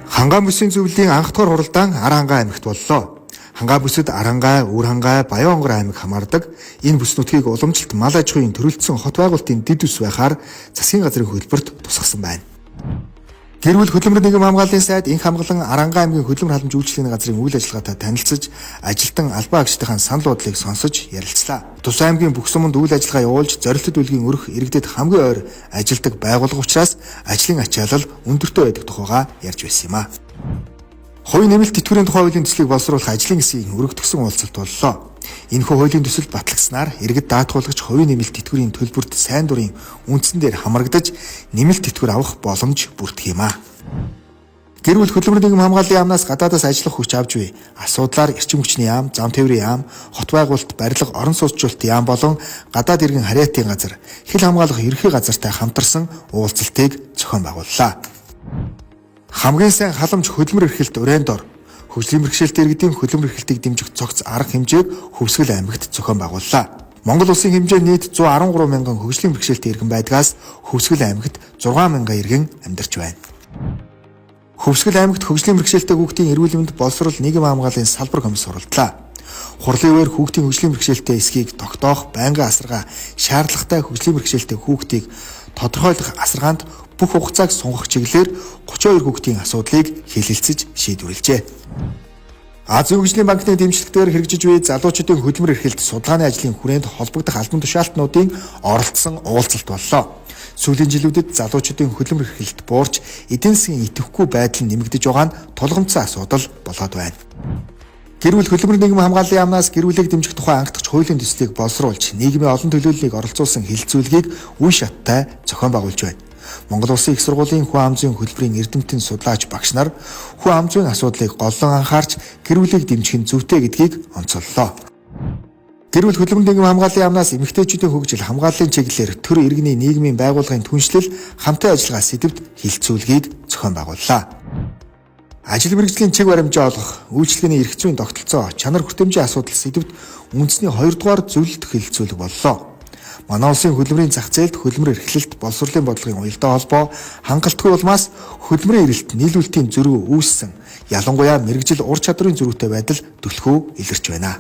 Хангаан бүсийн зөвлөлийн анх дахь хуралдаан Арангаа аймагт боллоо. Хангаан бүсэд Арангаа, Үрхангай, Баянгор аймаг хамаардаг. Энэ бүс нутгийг уламжилт мал аж ахуйн төрөлцсөн хот байгуулалтын дэд ус байхаар засгийн газрын хөтөлбөрт тусгасан байна. Гэр бүл хөдөлмөр нийгэм хамгааллын сайд инх хамгаалан Арангаа аймгийн хөдөлмөр халамж үйлчлэгийн газрын үйл ажиллагаатай танилцж, ажилтан албаа агчдын санал бодлыг сонсож ярилцлаа. Тус аймгийн бүх суманд үйл ажиллагаа явуулж, зорилттой үлгийн өрх иргэдэд хамгийн ойр ажилдаг байгууллага учраас ажлын ачаалал өндөртэй байдаг тухайга ярьж байсан юм а. Хувийн нэмэлт тэтгэврийн тухай хуулийн төслийг боловсруулах ажлын хэсгийн өргөдгсөн уулзалт боллоо. Энэхүү хуулийн төсөл батлагснаар иргэд даатгуулагч хувийн нэмэлт тэтгэврийн төлбөрт сайн дурын үндсэн дээр хамрагдаж нэмэлт тэтгэвэр авах боломж бүрдэх юм а. Гэр бүл хөдөлмөр нийгэм хамгааллын яамнаас гадаадаас ажиллах хүч авч буй асуудлаар эрчим хүчний яам, зам тээврийн яам, хот байгуулалт, барилга, орон сууцчлалт яам болон гадаад иргэн харьяатын газар, хил хамгаалах ерхий газартай хамтарсан уулзалтыг зохион байгууллаа. Хамгийн сайн халамж хөдөлмөр эрхлэлт урайндор хөгжлийн бэрхшээлтэй иргэдийн хөдөлмөр эрхлэлтийг дэмжих цогц арга хэмжээг Хөвсгөл аймагт зохион байгууллаа. Монгол улсын хэмжээнд нийт 113 мянган хөгжлийн бэрхшээлтэй иргэн байдгаас Хөвсгөл аймагт 6 мянган иргэн амьдарч байна. Хөвсгөл аймагт хөгжлийн бэрхшээлтэй хүүхдийн эрүүл мэнд боловсрол нийгэм хамгааллын салбар комисс суралдлаа. Хурлын үеэр хүүхдийн хөгжлийн бэрхшээлтэй эсхийг тогтоох, байнгын асаргаа, шаардлагатай хөгжлийн бэрхшээлтэй хүүхдийг тодорхойлох асаргаанд бүх хугацааг сунгах чиглэлээр 32 хүүхдийн асуудлыг хэлэлцэж шийдвэрлэжээ. Азийн хөгжлийн банкны дэмжлэгтээр хэрэгжиж буй залуучуудын хөдөлмөр эрхлэлт судалгааны ажлын хүрээнд холбогдох албан тушаалтнуудын оролцсон уулзалт боллоо. Сүүлийн жилүүдэд залуучуудын хөдөлмөр эрхлэлт буурч эдийн засгийн идэвхгүй байдал нэмэгдэж байгаа нь тулгымцсан асуудал болоод байна. Гэр бүл хөдөлмөр нийгэм хамгааллын яамнаас гэр бүлийг дэмжих тухай анхдагч хуулийн төслийг боловсруулж, нийгмийн олон төлөөллийг оролцуулсан хэлэлцүүлгийг үн шаттай зохион байгуулж байна. Монгол Улсын их сургуулийн хүн амын зүйн хөтөлбөрийн эрдэмтэн судлаач багш нар хүн амын зүйн асуудлыг голлон анхаарч гэр бүлийг дэмжих нь зүйтэй гэдгийг онцоллоо. Гэр бүл хөдөлмөр нийгэм хамгааллын яамнаас эмэгтэйчүүдийн хөгжил хамгааллын чиглэлээр төр иргэний нийгмийн байгууллагын түншлэл хамтын ажиллагаа сэдвт хэлэлцүүлгийг зохион байгууллаа. Ажил мэргэжлийн чиг баримжаа олгох, үйлчлэгээний эрх зүйн тогтолцоо, чанар хүртээмжийн асуудал сэдвт үндэсний 2 дугаар зөвлөлт хэлэлцүүлэг боллоо. Манай улсын хөдөлмөрийн зах зээлд хөдөлмөр эрхлэлт, боловсролын бодлогын уялдаа холбоо хангалтгүй улмаас хөдөлмөрийн эрэлт нийлүүлэлтийн зөрүү үүссэн. Ялангуяа мэргэжил ур чадварын зөрүүтэй байдал түлхүү илэрч байна.